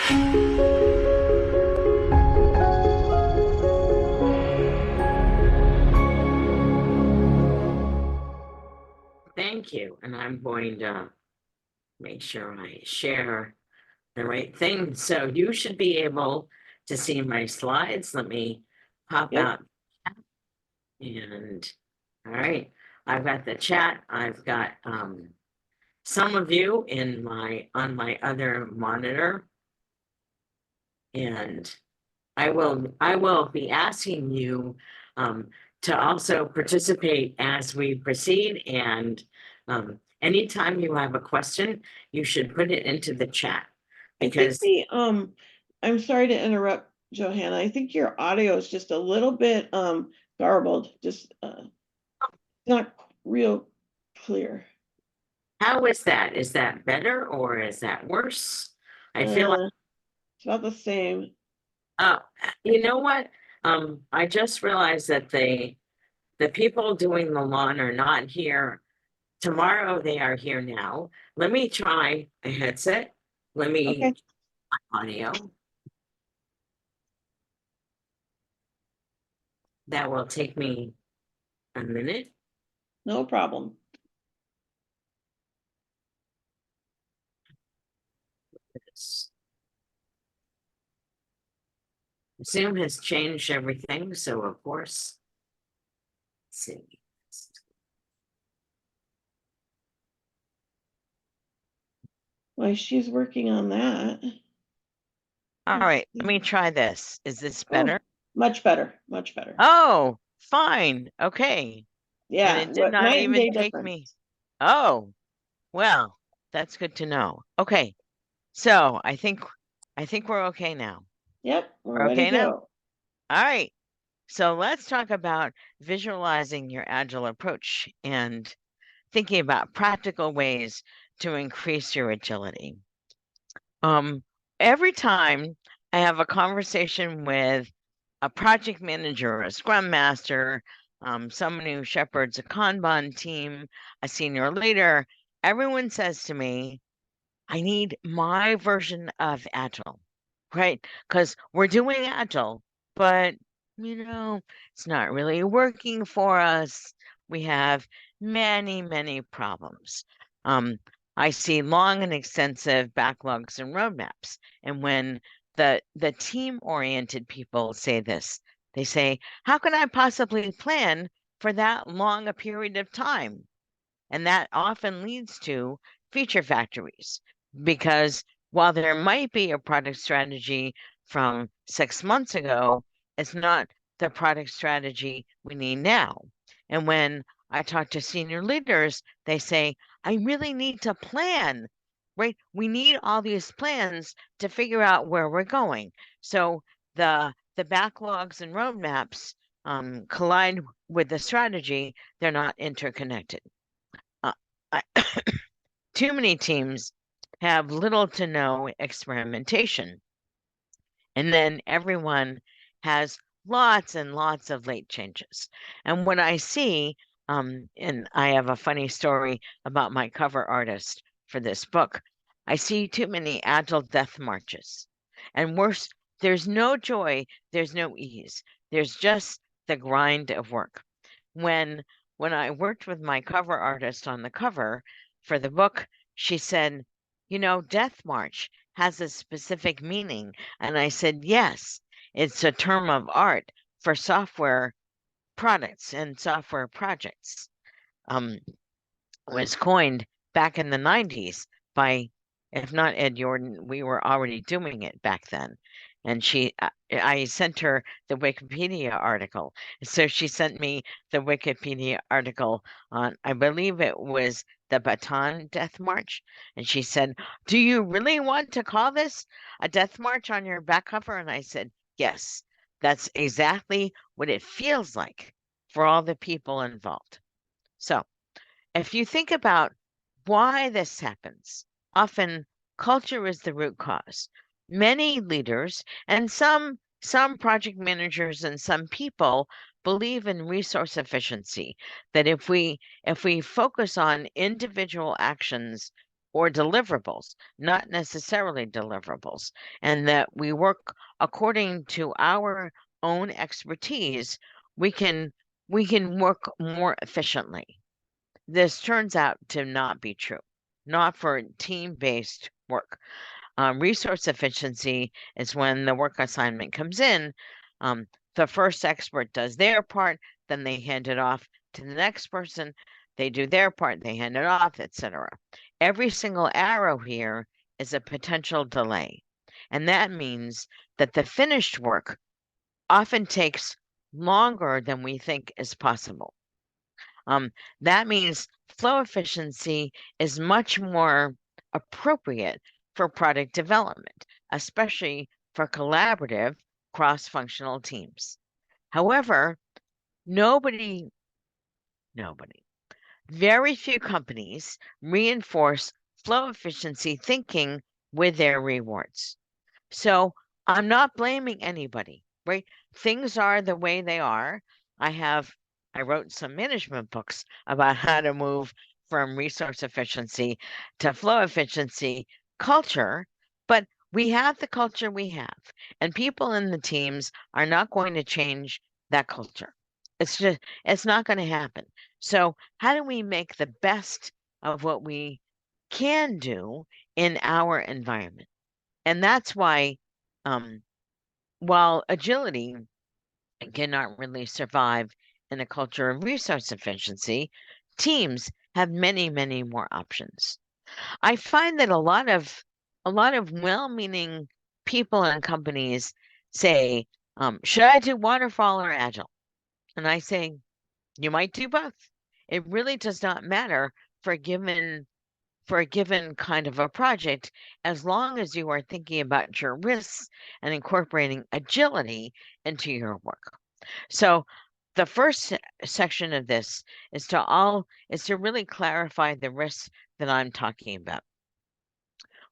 Thank you. And I'm going to make sure I share the right thing. So you should be able to see my slides. Let me pop Yep. out. And all right, I've got the chat. I've got some of you in on my other monitor. And I will be asking you to also participate as we proceed. And anytime you have a question, you should put it into the chat. Because I'm sorry to interrupt, Johanna. I think your audio is just a little bit garbled, just not real clear. how is that? Is that better or is that worse? I feel like it's about the same. you know what? I just realized that the people doing the lawn are not here. Tomorrow they are here now. Let me try a headset. Let me audio. That will take me a minute. No problem. Zoom has changed everything, so of course, let's see. Well, she's working on that. All right, let me try this. Is this better? Much better, much better. Oh, fine. Okay. Yeah. And it did not even take me. Oh, well, that's good to know. Okay. So I think we're okay now. Yep, we're okay now. All right. So let's talk about visualizing your Agile approach and thinking about practical ways to increase your agility. Every time I have a conversation with a project manager, a Scrum master, someone who shepherds a Kanban team, a senior leader, everyone says to me, I need my version of Agile, right? Because we're doing Agile, but it's not really working for us. We have many, many problems. I see long and extensive backlogs and roadmaps. And when the team-oriented people say this, they say, how can I possibly plan for that long a period of time? And that often leads to feature factories, because while there might be a product strategy from 6 months ago, it's not the product strategy we need now. And when I talk to senior leaders, they say, I really need to plan, right? We need all these plans to figure out where we're going. So the backlogs and roadmaps collide with the strategy. They're not interconnected. Too many teams have little to no experimentation. And then everyone has lots and lots of late changes. And what I see, and I have a funny story about my cover artist for this book, I see too many Agile death marches. And worse, there's no joy, there's no ease. There's just the grind of work. When I worked with my cover artist on the cover for the book, she said, Death March has a specific meaning. And I said, yes, it's a term of art for software products and software projects. Was coined back in the 90s by, if not Ed Jordan, we were already doing it back then. And I sent her the Wikipedia article. So she sent me the Wikipedia article on, I believe it was the Baton Death March. And she said, do you really want to call this a death march on your back cover? And I said, yes, that's exactly what it feels like for all the people involved. So if you think about why this happens, often culture is the root cause. Many leaders and some project managers and some people believe in resource efficiency, that if we focus on individual actions, or deliverables, not necessarily deliverables, and that we work according to our own expertise, we can work more efficiently. This turns out to not be true, not for team-based work. Resource efficiency is when the work assignment comes in. The first expert does their part, then they hand it off to the next person. They do their part, they hand it off, etc. Every single arrow here is a potential delay. And that means that the finished work often takes longer than we think is possible. That means flow efficiency is much more appropriate for product development, especially for collaborative cross-functional teams. However, very few companies reinforce flow efficiency thinking with their rewards. So I'm not blaming anybody, right? Things are the way they are. I wrote some management books about how to move from resource efficiency to flow efficiency culture, but we have the culture we have, and people in the teams are not going to change that culture. It's not going to happen. So how do we make the best of what we can do in our environment? And that's why, while agility cannot really survive in a culture of resource efficiency, teams have many, many more options. I find that a lot of well-meaning people and companies say, should I do waterfall or agile? And I say, you might do both. It really does not matter for a given kind of a project, as long as you are thinking about your risks and incorporating agility into your work. So the first section of this is to really clarify the risks that I'm talking about.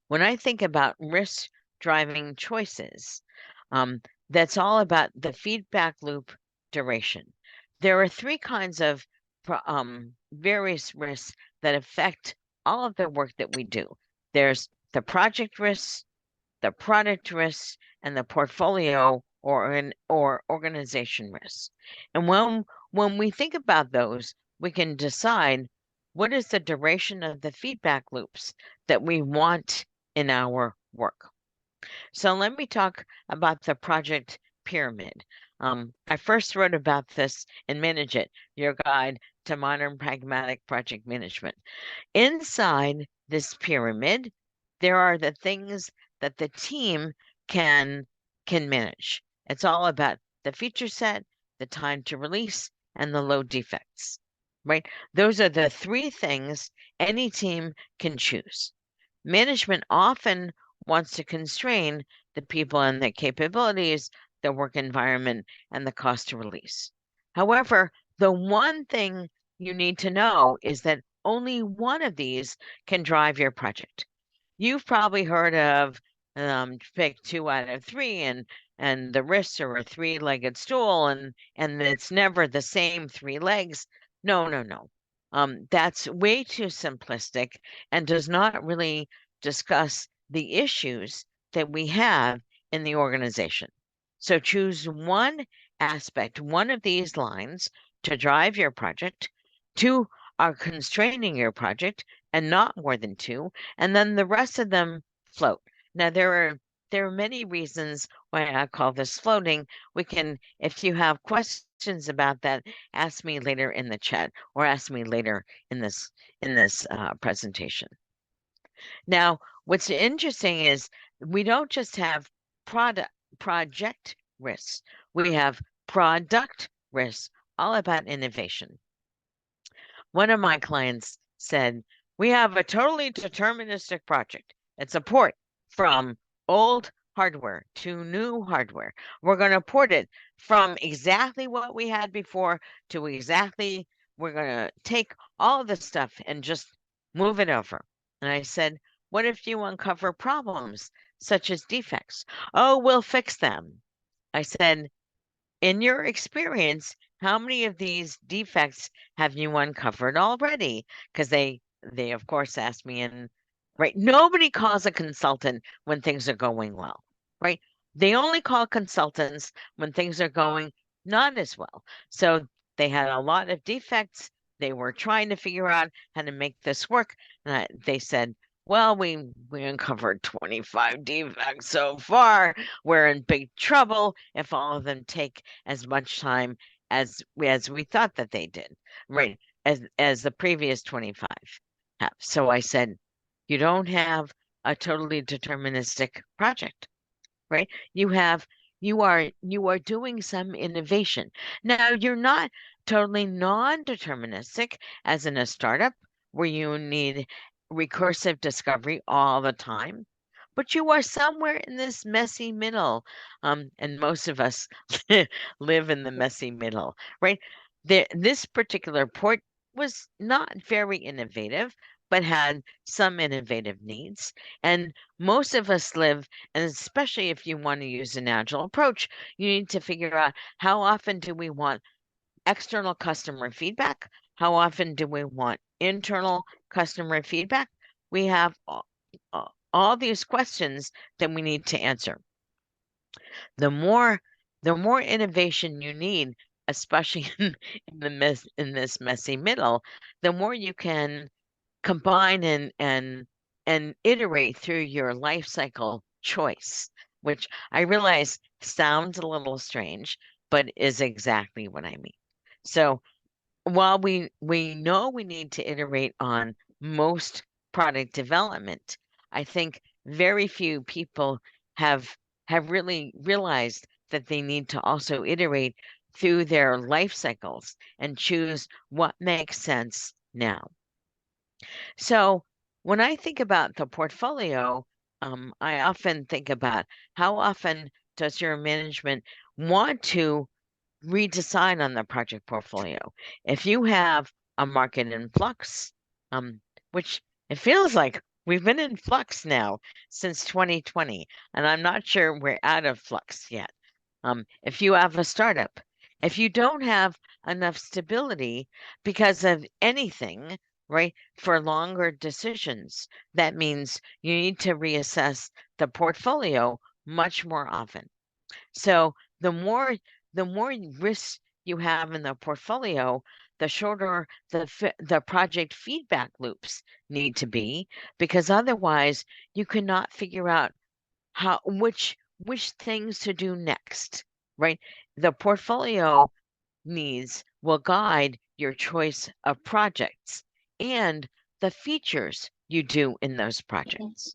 When I think about risk driving choices, that's all about the feedback loop duration. There are three kinds of various risks that affect all of the work that we do. There's the project risks, the product risks, and the portfolio or organization risks. And when we think about those, we can decide what is the duration of the feedback loops that we want in our work. So let me talk about the project pyramid. I first wrote about this in Manage It, Your Guide to Modern Pragmatic Project Management. Inside this pyramid, there are the things that the team can manage. It's all about the feature set, the time to release, and the low defects, right? Those are the three things any team can choose. Management often wants to constrain the people and their capabilities, the work environment, and the cost to release. However, the one thing you need to know is that only one of these can drive your project. You've probably heard of pick 2 out of 3 and the risks are a 3-legged stool and it's never the same 3 legs. No. That's way too simplistic and does not really discuss the issues that we have in the organization. So choose one aspect, one of these lines to drive your project. 2 are constraining your project and not more than 2, and then the rest of them float. Now there are many reasons why I call this floating. We can, if you have questions about that, ask me later in the chat or ask me later in this presentation. Now, what's interesting is we don't just have project risks. We have product risks, all about innovation. One of my clients said, we have a totally deterministic project. It's a port from old hardware to new hardware. We're going to port it from exactly what we had before to exactly, we're going to take all of the stuff and just move it over. And I said, what if you uncover problems such as defects? Oh, we'll fix them. I said, in your experience, how many of these defects have you uncovered already? Because they of course asked me in right? Nobody calls a consultant when things are going well, right? They only call consultants when things are going not as well. So they had a lot of defects. They were trying to figure out how to make this work. And they said, well, we uncovered 25 defects so far. We're in big trouble if all of them take as much time as we thought that they did, right? As the previous 25 have. So I said, you don't have a totally deterministic project, right? You are doing some innovation. Now you're not totally non-deterministic as in a startup where you need recursive discovery all the time, but you are somewhere in this messy middle. And most of us live in the messy middle, right? This particular port was not very innovative, but had some innovative needs. And most of us live, and especially if you want to use an agile approach, you need to figure out how often do we want external customer feedback? How often do we want internal customer feedback? We have all these questions that we need to answer. The more innovation you need, especially in this messy middle, the more you can combine and iterate through your life cycle choice, which I realize sounds a little strange, but is exactly what I mean. So while we know we need to iterate on most product development, I think very few people have really realized that they need to also iterate through their life cycles and choose what makes sense now. So when I think about the portfolio, I often think about how often does your management want to redecide on the project portfolio? If you have a market in flux, which it feels like we've been in flux now since 2020, and I'm not sure we're out of flux yet. If you have a startup, if you don't have enough stability because of anything, right, for longer decisions, that means you need to reassess the portfolio much more often. So the more risks you have in the portfolio, the shorter the project feedback loops need to be, because otherwise you cannot figure out which things to do next, right? The portfolio needs will guide your choice of projects and the features you do in those projects.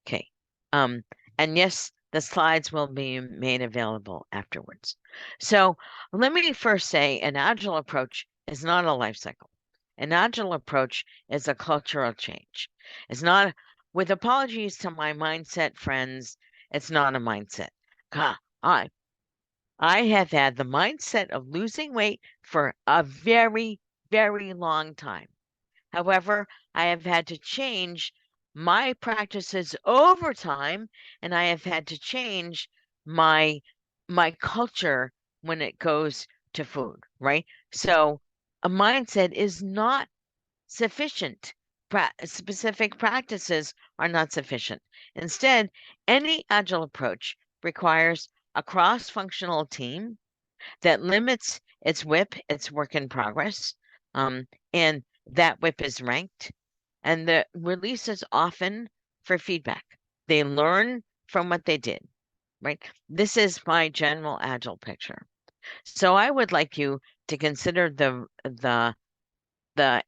Okay. And yes, the slides will be made available afterwards. So let me first say an agile approach is not a life cycle. An agile approach is a cultural change. It's not, with apologies to my mindset friends, it's not a mindset. God, I have had the mindset of losing weight for a very, very long time. However, I have had to change my practices over time, and I have had to change my culture when it goes to food, right? So a mindset is not sufficient. Specific practices are not sufficient. Instead, any agile approach requires a cross-functional team that limits its WIP, its work in progress, and that WIP is ranked, and the release is often for feedback. They learn from what they did, right? This is my general agile picture. So I would like you to consider the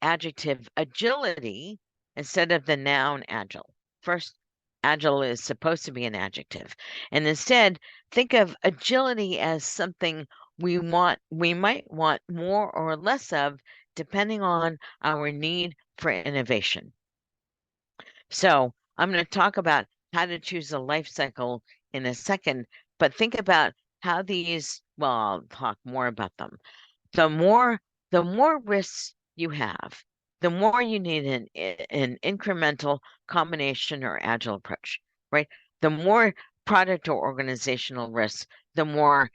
adjective agility instead of the noun agile. First, agile is supposed to be an adjective, and instead think of agility as something we might want more or less of depending on our need for innovation. So I'm going to talk about how to choose a life cycle in a second, but think about how these, well, I'll talk more about them. The more risks you have, the more you need an incremental combination or agile approach, right? The more product or organizational risks, the more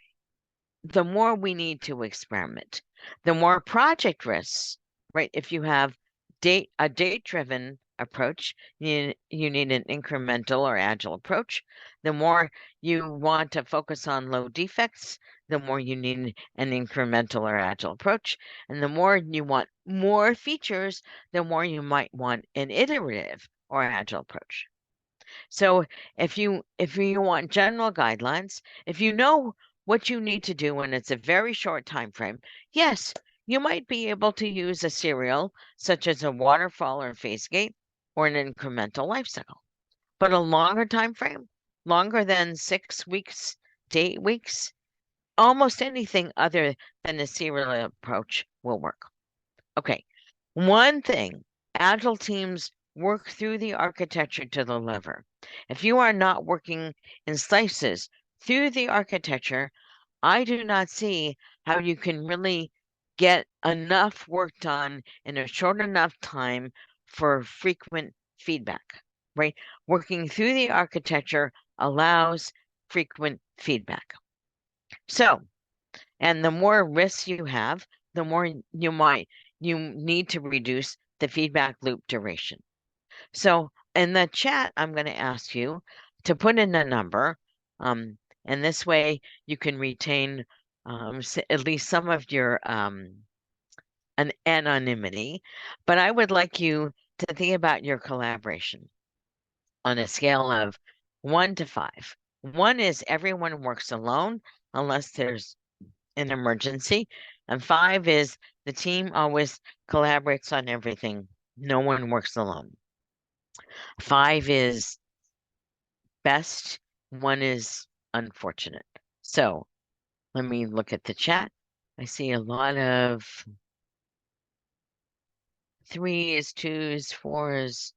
we need to experiment. The more project risks, right? If you have a date-driven approach, you need an incremental or agile approach. The more you want to focus on low defects, the more you need an incremental or agile approach. And the more you want more features, the more you might want an iterative or agile approach. So if you want general guidelines, if you know what you need to do and it's a very short time frame, yes, you might be able to use a serial such as a waterfall or phase gate or an incremental life cycle. But a longer time frame, longer than 6 weeks to 8 weeks, almost anything other than a serial approach will work. Okay, one thing, agile teams work through the architecture to deliver. If you are not working in slices through the architecture, I do not see how you can really get enough work done in a short enough time for frequent feedback, right? Working through the architecture allows frequent feedback. So, and the more risks you have, the more you need to reduce the feedback loop duration. So in the chat, I'm going to ask you to put in a number, and this way you can retain at least some of your an anonymity. But I would like you to think about your collaboration on a scale of 1 to 5. 1 is everyone works alone unless there's an emergency. And 5 is the team always collaborates on everything. No one works alone. 5 is best. 1 is unfortunate. So let me look at the chat. I see a lot of 3s, 2s, 4s,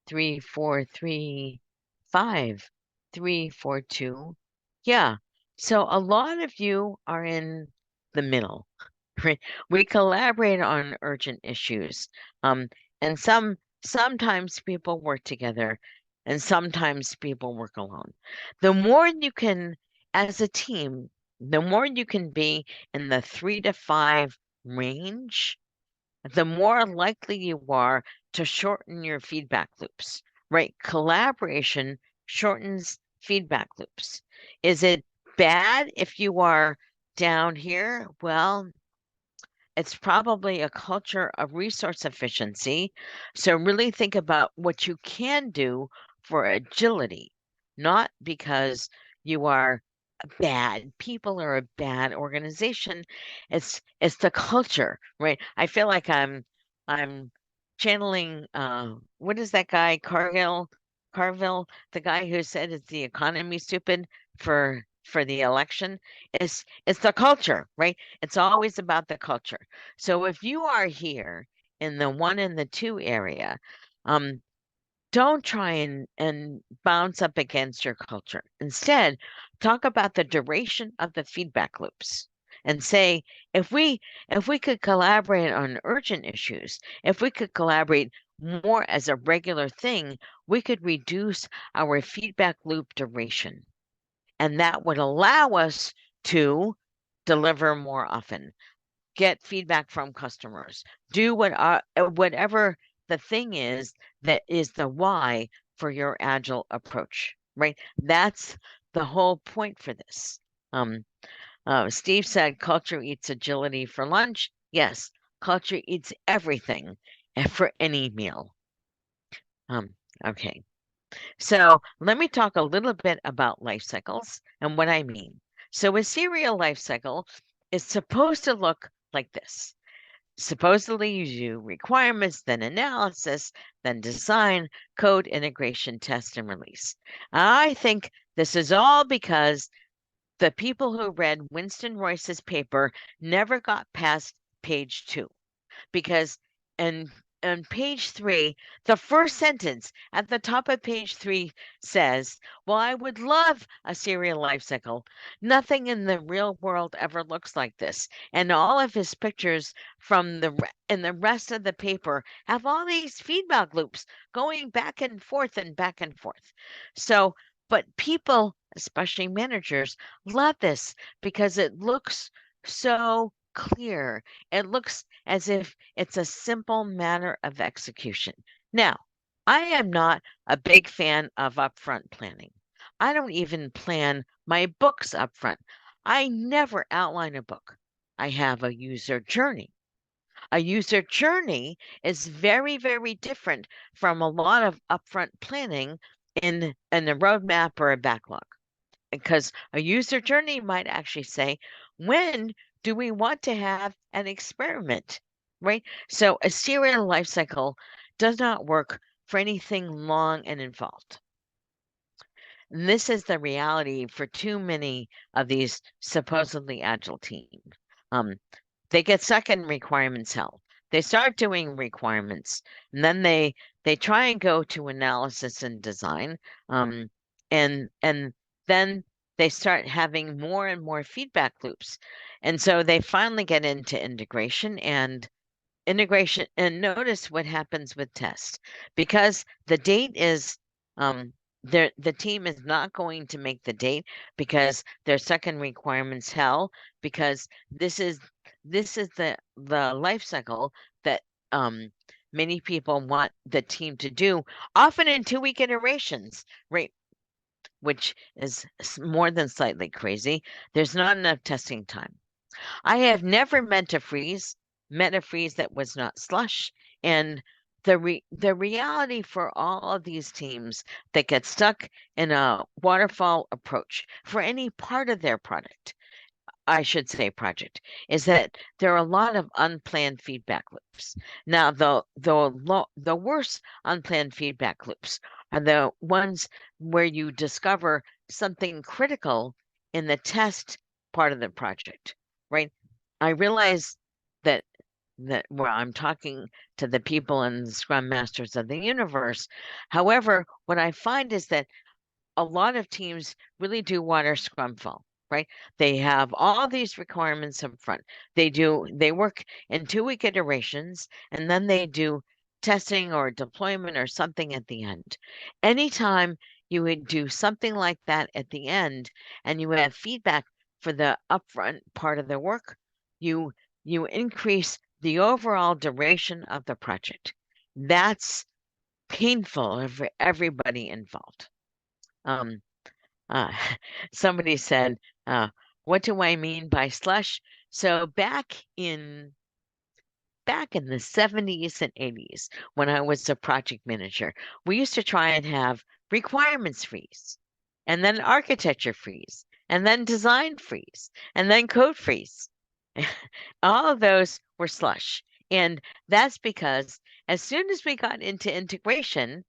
3, 4, 3, 5, 3, 4, 2. Yeah. So a lot of you are in the middle. Right? We collaborate on urgent issues. And sometimes people work together and sometimes people work alone. The more you can, as a team, the more you can be in the 3 to 5 range, the more likely you are to shorten your feedback loops, right? Collaboration shortens feedback loops. Is it bad if you are down here? Well, it's probably a culture of resource efficiency. So really think about what you can do for agility, not because you are bad people or a bad organization. It's the culture, right? I feel like I'm channeling what is that guy Carville, the guy who said it's the economy stupid for the election. It's the culture, right? It's always about the culture. So if you are here in the 1 and the 2 area, don't try and bounce up against your culture. Instead, talk about the duration of the feedback loops and say, if we could collaborate on urgent issues, if we could collaborate more as a regular thing, we could reduce our feedback loop duration. And that would allow us to deliver more often, get feedback from customers, do whatever the thing is that is the why for your agile approach, right? That's the whole point for this. Steve said culture eats agility for lunch. Yes, culture eats everything for any meal. Okay. So let me talk a little bit about life cycles and what I mean. So a serial life cycle is supposed to look like this. Supposedly you do requirements, then analysis, then design, code, integration, test, and release. I think this is all because the people who read Winston Royce's paper never got past page 2 because in on page 3, the first sentence at the top of page 3 says, well, I would love a serial life cycle. Nothing in the real world ever looks like this. And all of his pictures from the rest of the paper have all these feedback loops going back and forth and back and forth. So, but people, especially managers, love this because it looks so clear. It looks as if it's a simple matter of execution. Now, I am not a big fan of upfront planning. I don't even plan my books upfront. I never outline a book. I have a user journey. A user journey is very, very different from a lot of upfront planning in a roadmap or a backlog. Because a user journey might actually say, when do we want to have an experiment, right? So a serial life cycle does not work for anything long and involved. And this is the reality for too many of these supposedly agile teams. They get stuck in requirements hell. They start doing requirements, and then they try and go to analysis and design, and then they start having more and more feedback loops, and so they finally get into integration and notice what happens with test because the date is the team is not going to make the date because their second requirements hell because this is the life cycle that many people want the team to do often in 2-week iterations, right? Which is more than slightly crazy. There's not enough testing time. I have never met a freeze that was not slush. And the reality for all of these teams that get stuck in a waterfall approach for any part of their project, is that there are a lot of unplanned feedback loops. Now, the worst unplanned feedback loops are the ones where you discover something critical in the test part of the project, right? I realize that where I'm talking to the people and the Scrum Masters of the universe. However, what I find is that a lot of teams really do water Scrum fall, right? They have all these requirements up front. They work in 2-week iterations, and then they do testing or deployment or something at the end. Anytime you would do something like that at the end and you have feedback for the upfront part of the work, you increase the overall duration of the project. That's painful for everybody involved. Um, uh, somebody said, what do I mean by slush? So back in the 70s and 80s, when I was a project manager, we used to try and have requirements freeze, and then architecture freeze, and then design freeze, and then code freeze. All of those were slush. And that's because as soon as we got into integration,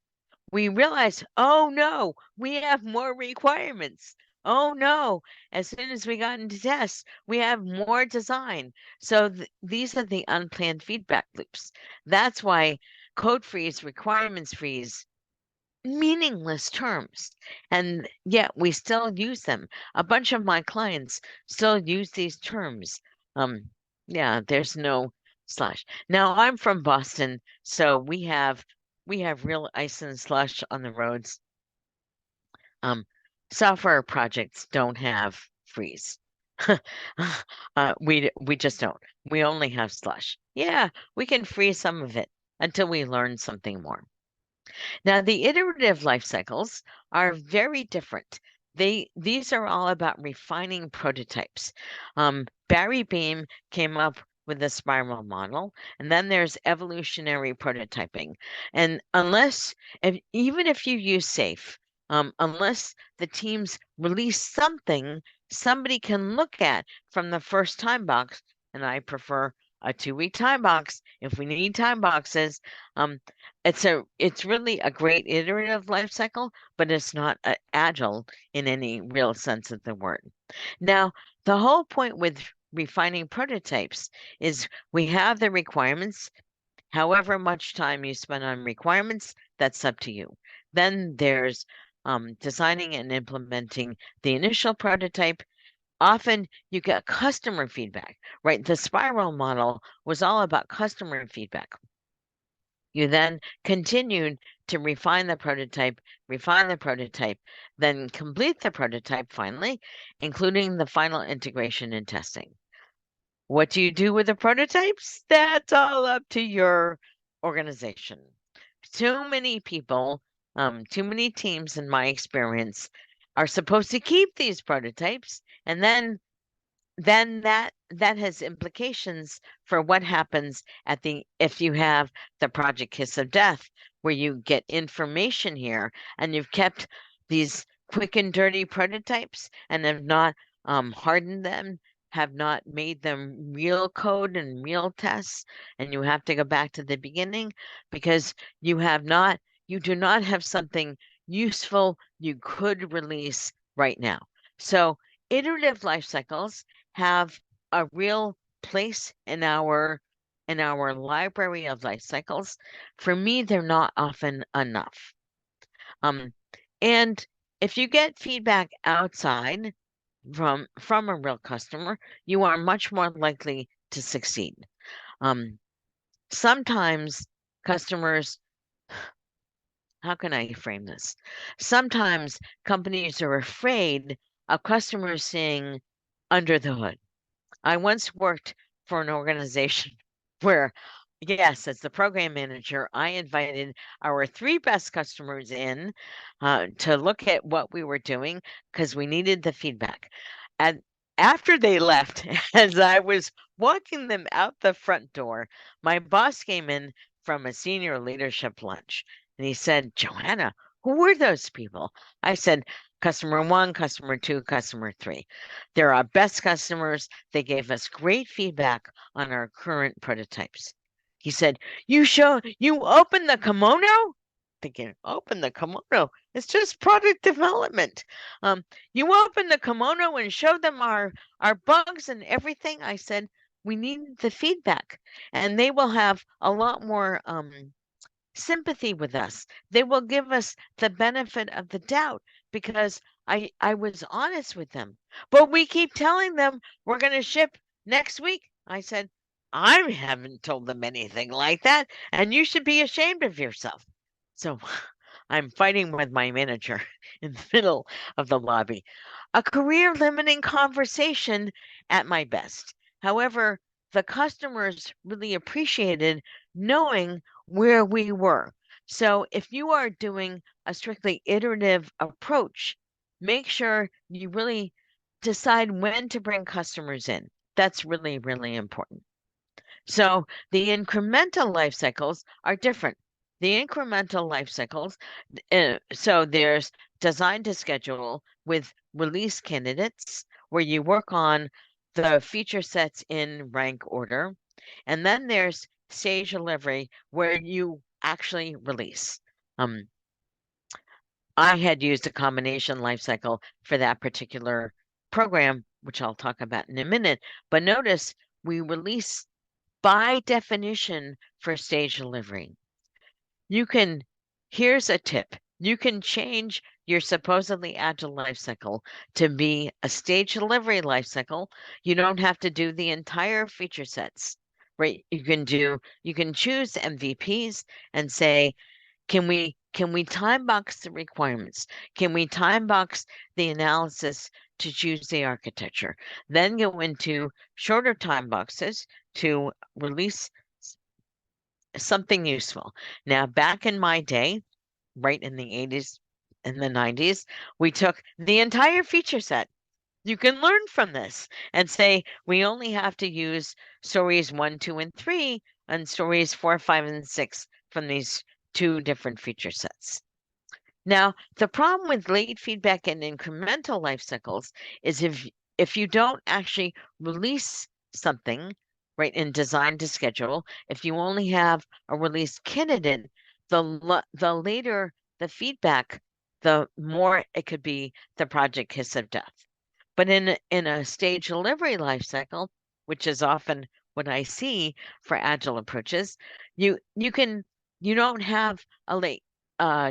we realized, oh no, we have more requirements. Oh no, as soon as we got into tests, we have more design. So these are the unplanned feedback loops. That's why code freeze, requirements freeze, meaningless terms. And yet we still use them. A bunch of my clients still use these terms. Yeah, there's no slush. Now I'm from Boston, so we have real ice and slush on the roads. Software projects don't have freeze. We just don't. We only have slush. Yeah, we can freeze some of it until we learn something more. Now, the iterative life cycles are very different. These are all about refining prototypes. Barry Beam came up with the spiral model, and then there's evolutionary prototyping. And even if you use SAFe, unless the teams release something somebody can look at from the first time box, and I prefer a 2-week time box if we need time boxes. It's really a great iterative life cycle, but it's not agile in any real sense of the word. Now, the whole point with refining prototypes is we have the requirements. However much time you spend on requirements, that's up to you. Then there's designing and implementing the initial prototype. Often you get customer feedback, right? The spiral model was all about customer feedback. You then continued to refine the prototype, then complete the prototype finally, including the final integration and testing. What do you do with the prototypes? That's all up to your organization. too many people, too many teams in my experience are supposed to keep these prototypes, and then that has implications for what happens at the if you have the project kiss of death, where you get information here and you've kept these quick and dirty prototypes and have not hardened them, have not made them real code and real tests, and you have to go back to the beginning because you do not have something useful you could release right now. So iterative life cycles have a real place in our library of life cycles. For me, they're not often enough. And if you get feedback outside from a real customer, you are much more likely to succeed. Sometimes customers, how can I frame this? Sometimes companies are afraid of customers seeing under the hood. I once worked for an organization where, yes, as the program manager, I invited our 3 best customers in to look at what we were doing because we needed the feedback. And after they left, as I was walking them out the front door, my boss came in from a senior leadership lunch and he said, "Johanna, who were those people?" I said, "Customer 1, customer 2, customer 3. They're our best customers. They gave us great feedback on our current prototypes." He said, you opened the kimono?" Thinking, open the kimono? It's just product development. You open the kimono and show them our bugs and everything. I said, we need the feedback, and they will have a lot more sympathy with us. They will give us the benefit of the doubt because I was honest with them. But we keep telling them we're going to ship next week. I said, I haven't told them anything like that, and you should be ashamed of yourself. So I'm fighting with my manager in the middle of the lobby. A career limiting conversation at my best. However, the customers really appreciated knowing where we were. So if you are doing a strictly iterative approach, make sure you really decide when to bring customers in. That's really, really important. So the incremental life cycles are different. The incremental life cycles, so there's design to schedule with release candidates, where you work on the feature sets in rank order. And then there's stage delivery, where you actually release. I had used a combination life cycle for that particular program, which I'll talk about in a minute. But notice we release by definition for stage delivery. Here's a tip. You can change your supposedly agile life cycle to be a stage delivery life cycle. You don't have to do the entire feature sets, right? You can choose MVPs and say, can we time box the requirements? Can we time box the analysis to choose the architecture? Then go into shorter time boxes to release something useful. Now, back in my day, right in the 80s and the 90s, we took the entire feature set. You can learn from this and say, we only have to use stories 1, 2, and 3 and stories 4, 5, and 6 from these 2 different feature sets. Now, the problem with late feedback and incremental life cycles is if you don't actually release something, right, in design to schedule, if you only have a release candidate, the later the feedback, the more it could be the project kiss of death. But in a stage delivery life cycle, which is often what I see for agile approaches, you don't have a late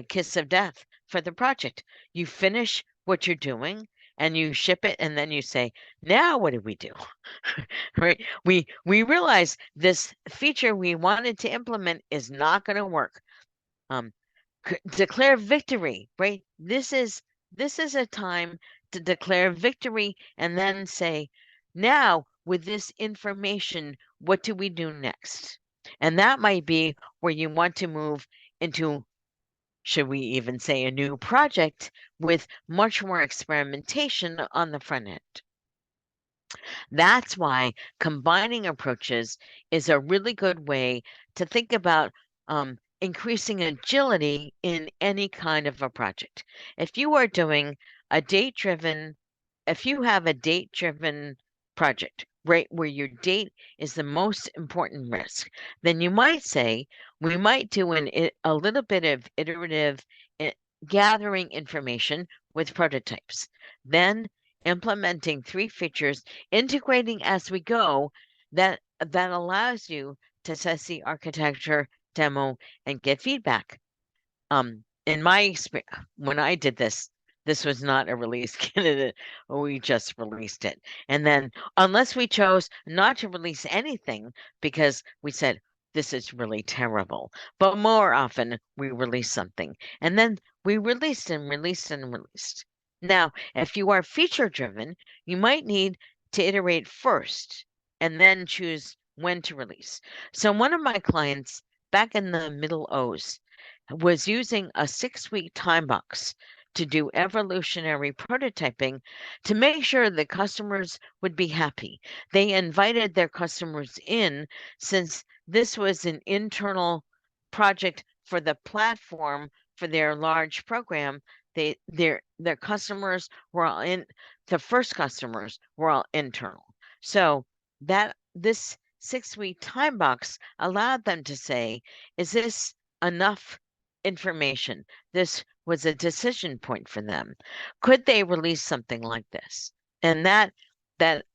kiss of death for the project. You finish what you're doing and you ship it, and then you say, now what do we do? Right? We realize this feature we wanted to implement is not going to work. Declare victory, right? This is a time to declare victory and then say, now with this information, what do we do next? And that might be where you want to move into, should we even say, a new project with much more experimentation on the front end. That's why combining approaches is a really good way to think about increasing agility in any kind of a project. If you are doing a date-driven, if you have a date-driven project, right, where your date is the most important risk, then you might say, we might do a little bit of iterative gathering information with prototypes. Then implementing 3 features, integrating as we go, that allows you to test the architecture, demo, and get feedback. In my experience, when I did this was not a release candidate. We just released it. And then, unless we chose not to release anything because we said, this is really terrible. But more often, we release something. And then we released and released and released. Now, if you are feature driven, you might need to iterate first and then choose when to release. So one of my clients back in the middle O's was using a 6-week time box to do evolutionary prototyping to make sure the customers would be happy. They invited their customers in since this was an internal project for the platform for their large program. Their customers were all in, the first customers were all internal. So that this 6-week time box allowed them to say, is this enough information? This was a decision point for them. Could they release something like this? And that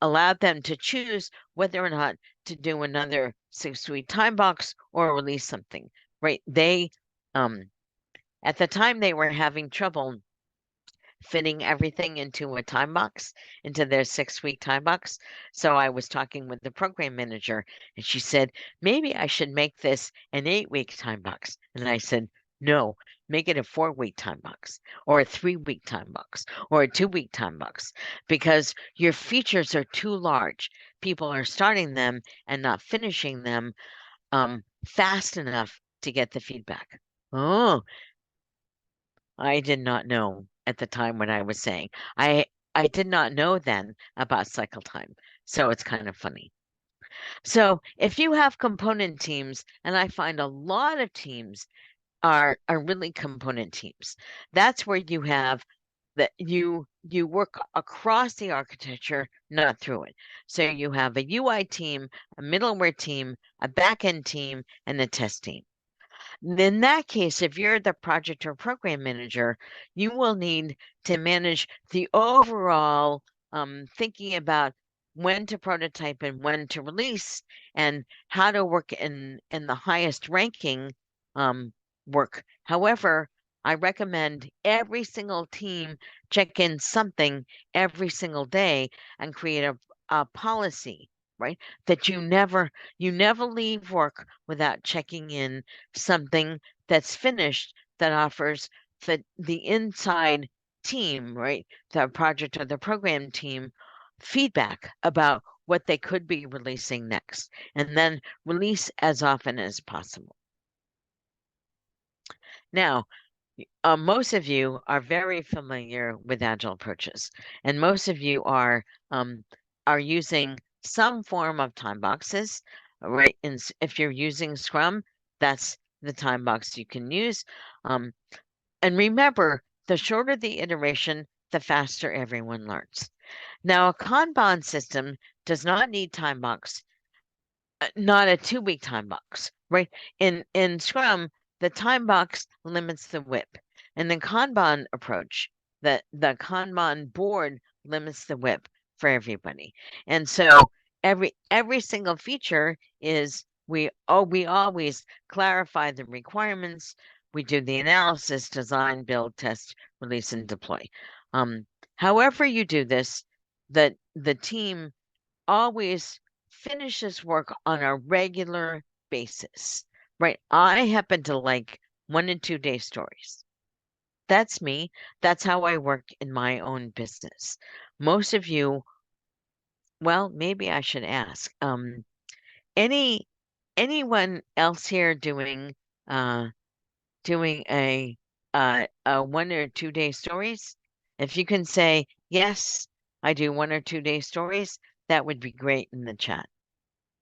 allowed them to choose whether or not to do another 6-week time box or release something, right? They at the time they were having trouble fitting everything into a time box, into their 6-week time box. So I was talking with the program manager and she said, maybe I should make this an 8-week time box. And I said, no, make it a 4-week time box or a 3-week time box or a 2-week time box because your features are too large. People are starting them and not finishing them fast enough to get the feedback. Oh, I did not know at the time when I was saying. I did not know then about cycle time. So it's kind of funny. So if you have component teams, and I find a lot of teams are really component teams, that's where you have that you work across the architecture, not through it. So you have a UI team, a middleware team, a backend team, and a test team. In that case, if you're the project or program manager, you will need to manage the overall thinking about when to prototype and when to release and how to work in the highest ranking work. However, I recommend every single team check in something every single day and create a policy, right? That you never leave work without checking in something that's finished that offers the inside team, right? The project or the program team feedback about what they could be releasing next, and then release as often as possible. Now, most of you are very familiar with Agile approaches, and most of you are using some form of time boxes, right? And if you're using Scrum, that's the time box you can use. And remember, the shorter the iteration, the faster everyone learns. Now, a Kanban system does not need time box, not a 2-week time box, right? In Scrum, the time box limits the WIP. And the Kanban approach, the Kanban board limits the WIP for everybody. And so every single feature is we always clarify the requirements. We do the analysis, design, build, test, release, and deploy. However you do this, the team always finishes work on a regular basis, right? I happen to like 1 and 2 day stories. That's me. That's how I work in my own business. Most of you, well, maybe I should ask, anyone else here doing doing a 1 or 2 day stories. If you can say, yes, I do 1 or 2 day stories, that would be great in the chat.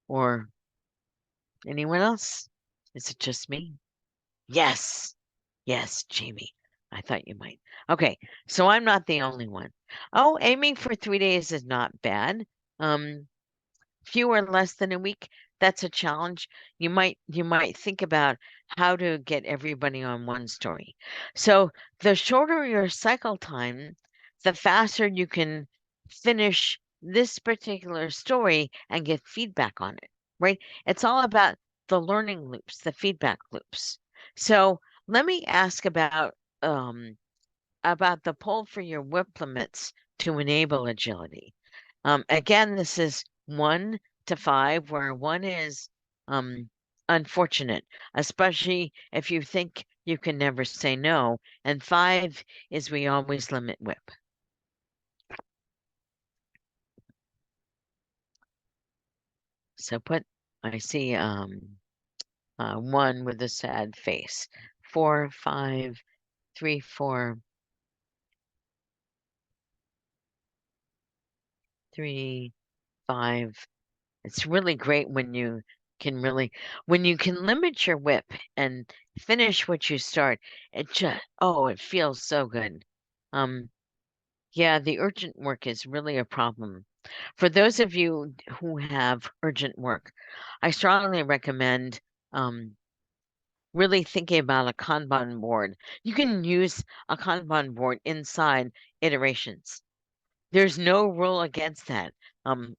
Or anyone else? Is it just me? Yes. Yes, Jamie. I thought you might. Okay, so I'm not the only one. Oh, aiming for 3 days is not bad. Fewer less than a week, that's a challenge. You might think about how to get everybody on one story. So the shorter your cycle time, the faster you can finish this particular story and get feedback on it, right? It's all about the learning loops, the feedback loops. So let me ask about the poll for your WIP limits to enable agility. Again, this is 1 to 5, where 1 is unfortunate, especially if you think you can never say no, and 5 is we always limit WIP. So I see 1 with a sad face. 4, 5, 3, 4, 3, 5. It's really great when you can limit your WIP and finish what you start. It feels so good. Yeah, the urgent work is really a problem. For those of you who have urgent work, I strongly recommend really thinking about a Kanban board. You can use a Kanban board inside iterations. There's no rule against that.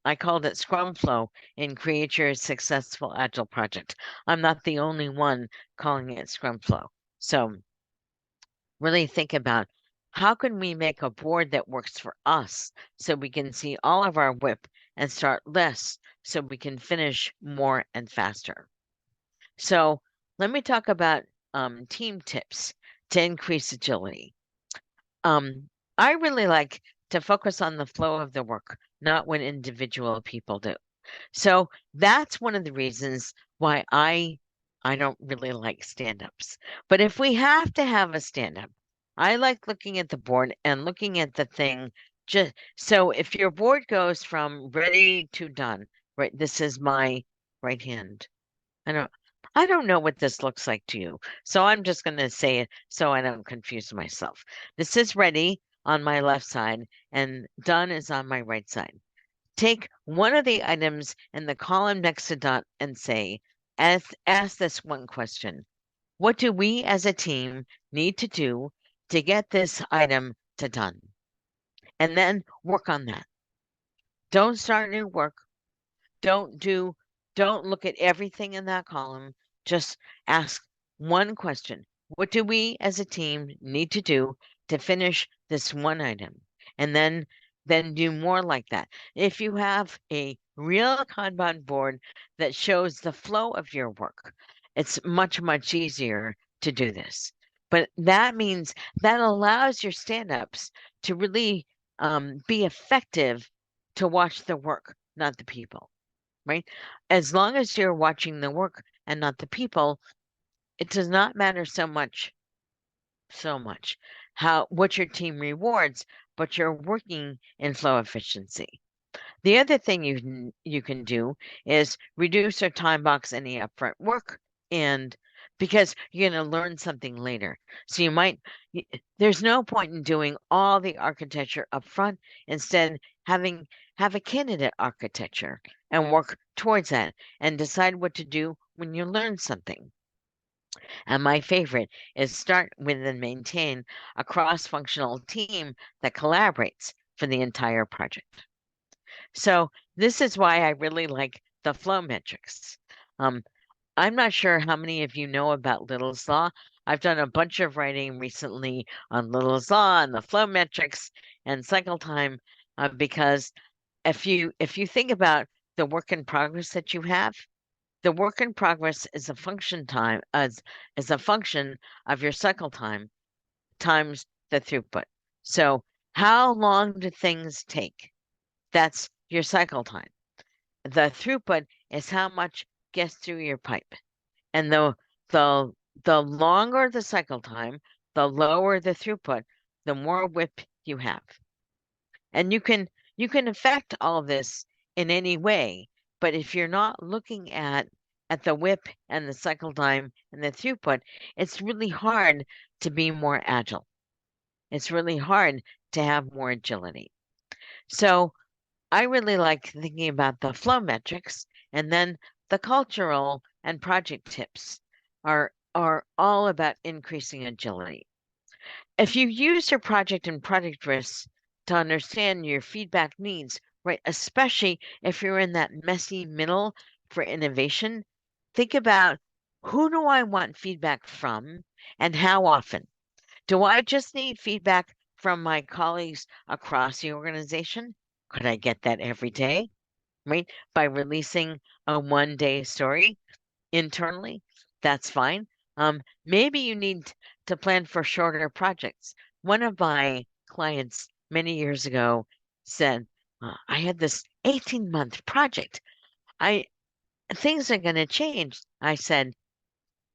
I called it Scrum Flow in Create Your Successful Agile Project. I'm not the only one calling it Scrum Flow. So really think about how can we make a board that works for us so we can see all of our WIP and start less so we can finish more and faster. So let me talk about team tips to increase agility. I really like to focus on the flow of the work, not what individual people do. So that's one of the reasons why I don't really like stand-ups. But if we have to have a stand-up, I like looking at the board and looking at the thing. Just so if your board goes from ready to done, right? This is my right hand. I don't know what this looks like to you. So I'm just going to say it so I don't confuse myself. This is ready on my left side and done is on my right side. Take one of the items in the column next to done and say, ask this one question. What do we as a team need to do to get this item to done? And then work on that. Don't start new work. Don't look at everything in that column. Just ask one question. What do we as a team need to do to finish this one item? And then do more like that. If you have a real Kanban board that shows the flow of your work, it's much, much easier to do this. But that means that allows your stand-ups to really be effective to watch the work, not the people. Right? As long as you're watching the work and not the people, it does not matter so much what your team rewards, but you're working in flow efficiency. The other thing you can do is reduce or time box any upfront work, and because you're going to learn something later. So there's no point in doing all the architecture upfront. Instead, have a candidate architecture and work towards that and decide what to do when you learn something. And my favorite is start with and maintain a cross-functional team that collaborates for the entire project. So this is why I really like the flow metrics. I'm not sure how many of you know about Little's Law. I've done a bunch of writing recently on Little's Law and the flow metrics and cycle time because if you think about the work in progress that you have, the work in progress is a function a function of your cycle time times the throughput. So how long do things take? That's your cycle time. The throughput is how much gets through your pipe. And the the longer the cycle time, the lower the throughput, the more WIP you have. And you can affect all of this in any way, but if you're not looking at the WIP and the cycle time and the throughput, it's really hard to be more agile. It's really hard to have more agility. So I really like thinking about the flow metrics, and then the cultural and project tips are all about increasing agility. If you use your project and product risks to understand your feedback needs, right, especially if you're in that messy middle for innovation, think about, who do I want feedback from and how often? Do I just need feedback from my colleagues across the organization? Could I get that every day, right? By releasing a 1-day story internally, that's fine. Maybe you need to plan for shorter projects. One of my clients many years ago said, I had this 18-month project. Things are going to change. I said,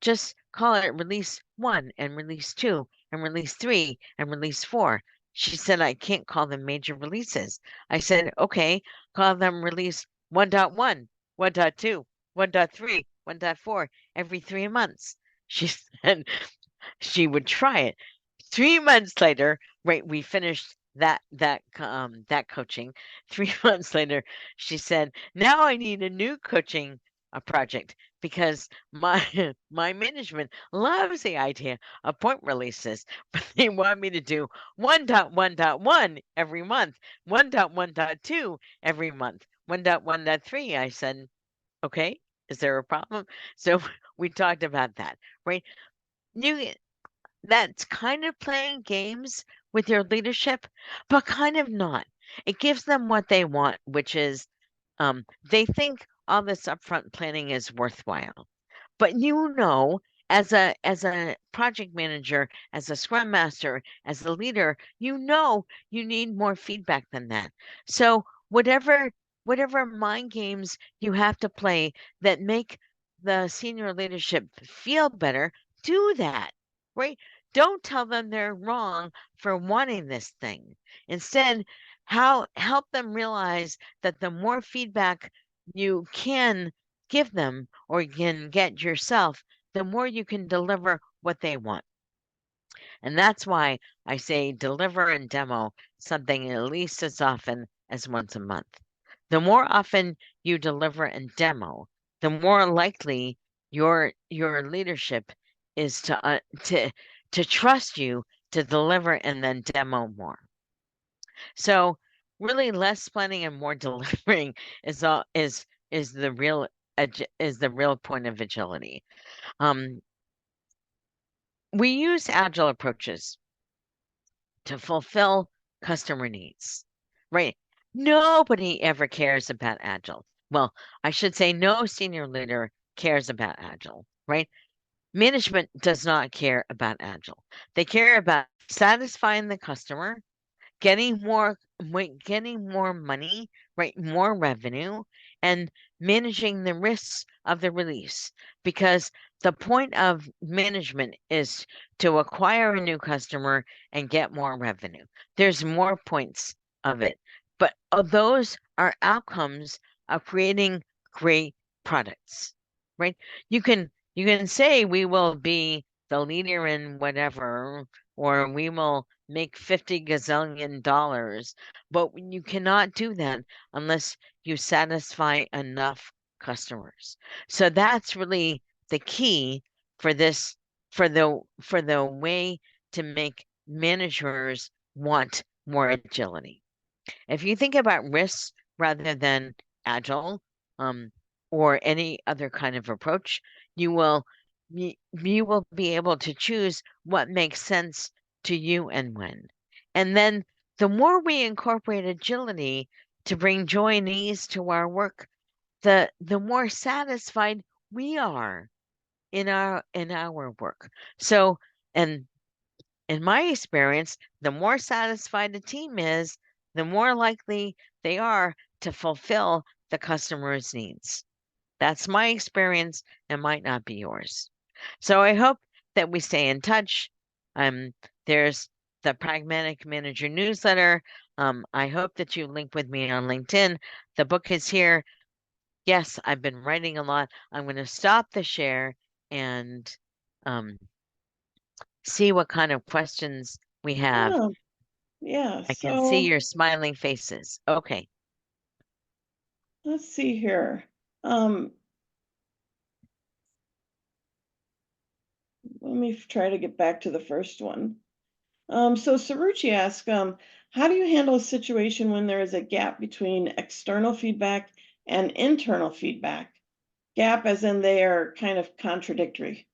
just call it release 1 and release 2 and release 3 and release 4. She said, I can't call them major releases. I said, okay, call them release 1.1, 1.2, 1.3, 1.4 every 3 months. She said she would try it. 3 months later, right, we finished that coaching. 3 months later, she said, now I need a new coaching project because my my management loves the idea of point releases, but they want me to do 1.1.1 every month, 1.1.2 every month, 1.1.3. I said, okay, is there a problem? So we talked about that, right? You That's kind of playing games with your leadership, but kind of not. It gives them what they want, which is they think all this upfront planning is worthwhile. But as a project manager, as a scrum master, as a leader, you need more feedback than that. So whatever mind games you have to play that make the senior leadership feel better, do that, right? Don't tell them they're wrong for wanting this thing. Instead, help them realize that the more feedback you can give them or you can get yourself, the more you can deliver what they want. And that's why I say deliver and demo something at least as often as once a month. The more often you deliver and demo, the more likely your leadership is to trust you to deliver and then demo more. So really less planning and more delivering is the real point of agility. We use agile approaches to fulfill customer needs, right? Nobody ever cares about agile. Well, I should say no senior leader cares about agile, right? Management does not care about agile. They care about satisfying the customer, getting more money, right? More revenue, and managing the risks of the release. Because the point of management is to acquire a new customer and get more revenue. There's more points of it, but those are outcomes of creating great products, right? You can say we will be the leader in whatever, or we will make 50 gazillion dollars, but you cannot do that unless you satisfy enough customers. So that's really the key for this, for the way to make managers want more agility. If you think about risks rather than agile, or any other kind of approach, you will be able to choose what makes sense to you and when. And then the more we incorporate agility to bring joy and ease to our work, the more satisfied we are in our work. So, and in my experience, the more satisfied a team is, the more likely they are to fulfill the customer's needs. That's my experience and might not be yours. So I hope that we stay in touch. There's the Pragmatic Manager newsletter. I hope that you link with me on LinkedIn. The book is here. Yes, I've been writing a lot. I'm going to stop the share and see what kind of questions we have. Oh, yeah, I can see so your smiling faces. Okay. let's see here. Let me try to get back to the first one. So Saruchi asks, how do you handle a situation when there is a gap between external feedback and internal feedback? Gap as in they are kind of contradictory.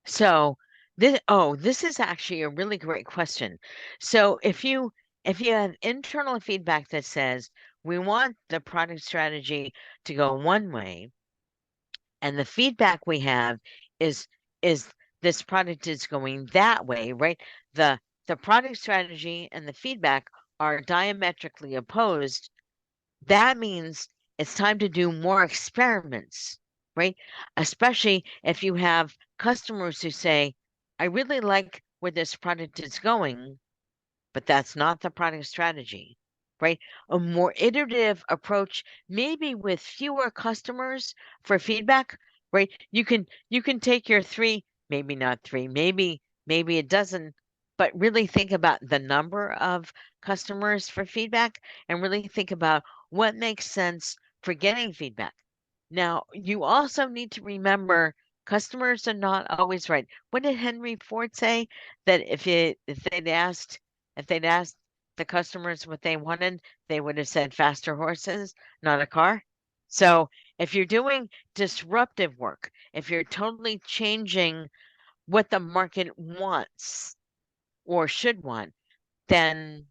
So this is actually a really great question. So if you have internal feedback that says we want the product strategy to go one way, and the feedback we have is this product is going that way, right? The product strategy and the feedback are diametrically opposed. That means it's time to do more experiments, right? Especially if you have customers who say, I really like where this product is going, but that's not the product strategy, right? A more iterative approach, maybe with fewer customers for feedback, right? You can take your 3, maybe not 3, maybe a dozen, but really think about the number of customers for feedback and really think about what makes sense for getting feedback. Now, you also need to remember customers are not always right. What did Henry Ford say? That if they'd asked the customers what they wanted, they would have said faster horses, not a car. So if you're doing disruptive work, if you're totally changing what the market wants or should want, then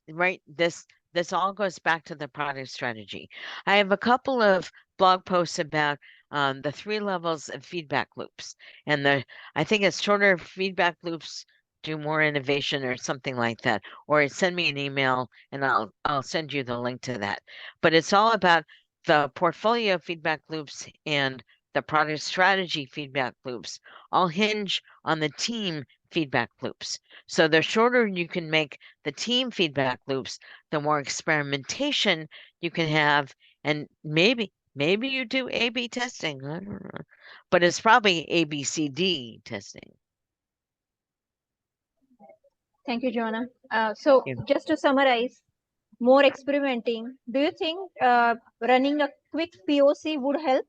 right, this all goes back to the product strategy. I have a couple of blog posts about the 3 levels of feedback loops, and I think it's shorter feedback loops do more innovation or something like that. Or send me an email and I'll send you the link to that. But it's all about the portfolio feedback loops and the product strategy feedback loops all hinge on the team feedback loops. So the shorter you can make the team feedback loops, the more experimentation you can have, and maybe you do A/B testing. I don't know, but it's probably ABCD testing. Thank you, Joanna. So Yeah. just to summarize, more experimenting. Do you think running a quick POC would help?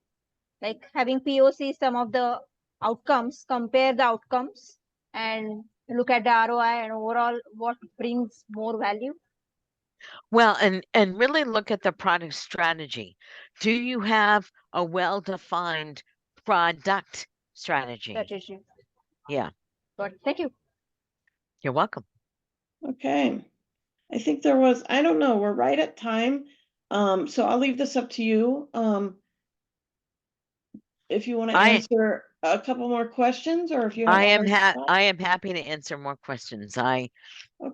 Like having POC, some of the outcomes, compare the outcomes and look at the ROI and overall what brings more value? Well, and really look at the product strategy. Do you have a well-defined product strategy? Strategy. Yeah, But thank you. you're welcome. Okay. I think there was, I don't know, we're right at time. So I'll leave this up to you. If you want to answer a couple more questions or if you have I am others. happy to answer more questions. Okay.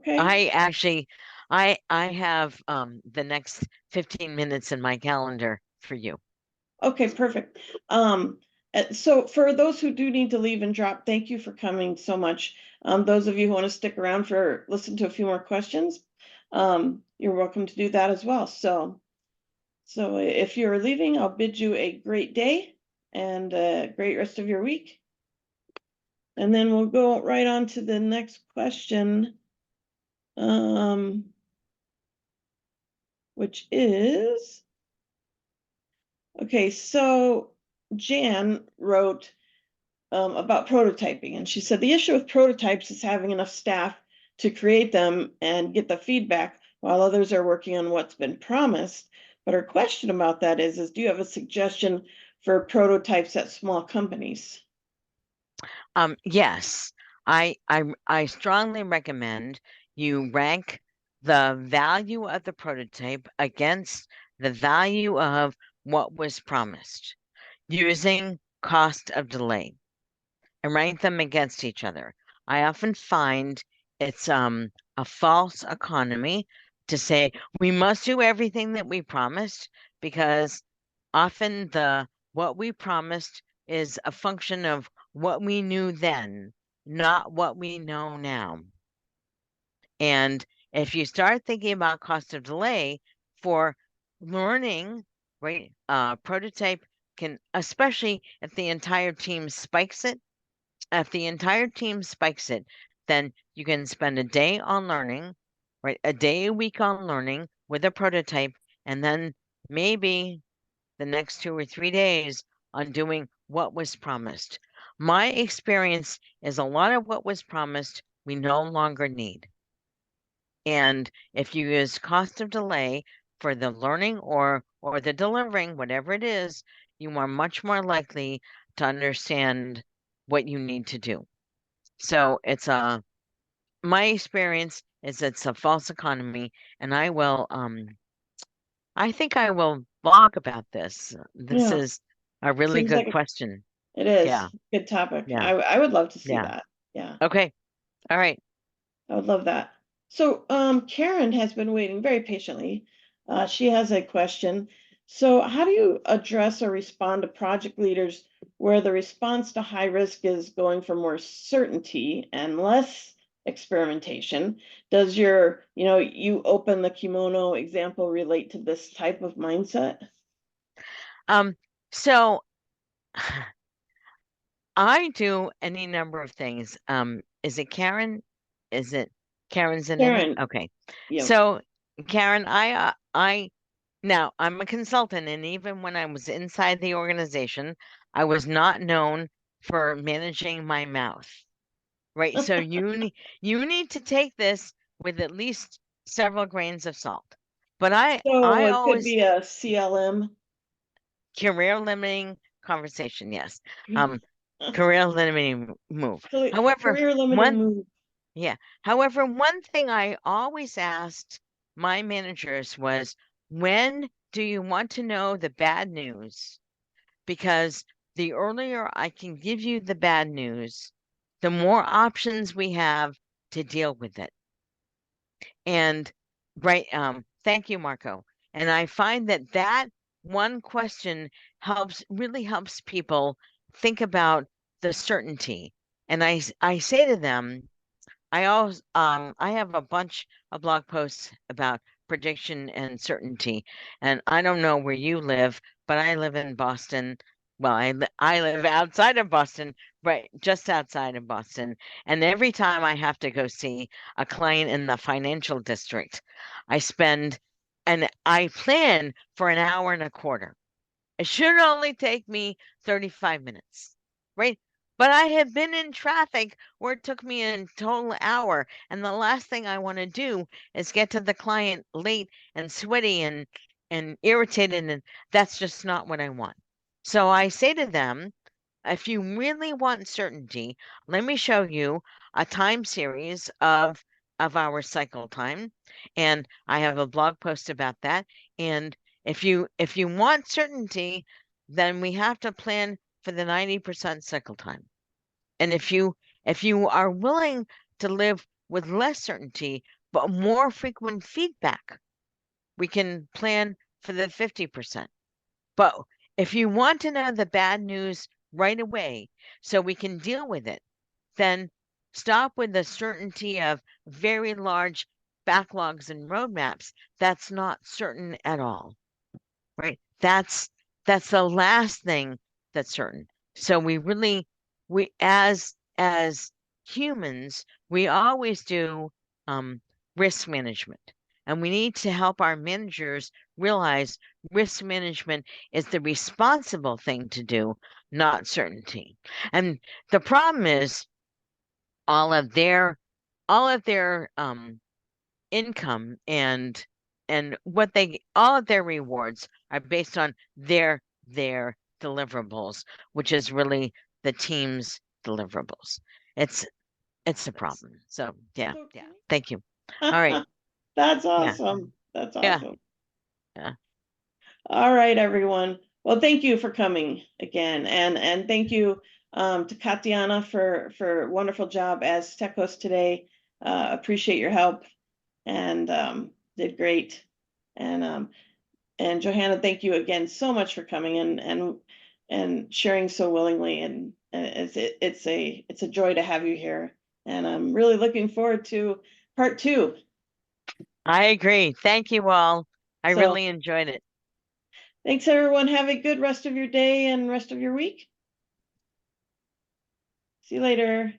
I actually I have the next 15 minutes in my calendar for you. Okay, perfect. So for those who do need to leave and drop, thank you for coming so much. Those of you who want to stick around for listen to a few more questions, you're welcome to do that as well. So if you're leaving, I'll bid you a great day and a great rest of your week. And then we'll go right on to the next question, which is, okay, so Jan wrote about prototyping, and she said the issue with prototypes is having enough staff to create them and get the feedback while others are working on what's been promised. But her question about that is do you have a suggestion for prototypes at small companies? Yes, I strongly recommend you rank the value of the prototype against the value of what was promised using cost of delay and rank them against each other. I often find it's a false economy to say we must do everything that we promised, because often what we promised is a function of what we knew then, not what we know now. And if you start thinking about cost of delay for learning, right? Prototype can, especially if the entire team spikes it, then you can spend a day on learning, right? A day a week on learning with a prototype, and then maybe the next 2 or 3 days on doing what was promised. My experience is a lot of what was promised we no longer need. And if you use cost of delay for the learning or the delivering, whatever it is, you are much more likely to understand what you need to do. So it's my experience is it's a false economy, and I think I will blog about this. This Yeah. is a really Seems good like question. it is. Yeah. Good topic. Yeah. I would love to see Yeah. that. Yeah. Okay. All right. I would love that. So Karen has been waiting very patiently. She has a question. So how do you address or respond to project leaders where the response to high risk is going for more certainty and less experimentation? Does your, you open the kimono example relate to this type of mindset? So I do any number of things. Is it Karen? Is it Karen's in it? Karen, Okay. yeah. So Karen, now I'm a consultant, and even when I was inside the organization, I was not known for managing my mouth. Right. So you need to take this with at least several grains of salt. But I So it could always be a CLM. career limiting conversation, yes. Career limiting move. However, Career limiting move. However, one thing I always asked my managers was, when do you want to know the bad news? Because the earlier I can give you the bad news, the more options we have to deal with it. And right, thank you, Marco. And I find that one question really helps people think about the certainty. And I say to them, I have a bunch of blog posts about prediction and certainty, and I don't know where you live, but I live in Boston. Well, I live outside of Boston, right, just outside of Boston, and every time I have to go see a client in the financial district, and I plan for an hour and a quarter. It should only take me 35 minutes, right? But I have been in traffic where it took me a total hour. And the last thing I want to do is get to the client late and sweaty and irritated. And that's just not what I want. So I say to them, if you really want certainty, let me show you a time series of our cycle time. And I have a blog post about that. And if you want certainty, then we have to plan for the 90% cycle time. And if you are willing to live with less certainty but more frequent feedback, we can plan for the 50%. But if you want to know the bad news right away so we can deal with it, then stop with the certainty of very large backlogs and roadmaps. That's not certain at all, right? That's the last thing that's certain. So we as humans, we always do risk management. And we need to help our managers realize risk management is the responsible thing to do, not certainty. And the problem is all of their income and all of their rewards are based on their deliverables, which is really the team's deliverables. It's a problem. So yeah. Thank you. All right. That's awesome. That's Yeah. awesome. Yeah. All right, everyone. Well, thank you for coming again, and thank you to Katiana for a wonderful job as tech host today. Appreciate your help, and did great. And Johanna, thank you again so much for coming in and sharing so willingly, and it's a joy to have you here, and I'm really looking forward to part 2. I agree. Thank you all. I So- really enjoyed it. Thanks, everyone. Have a good rest of your day and rest of your week. See you later.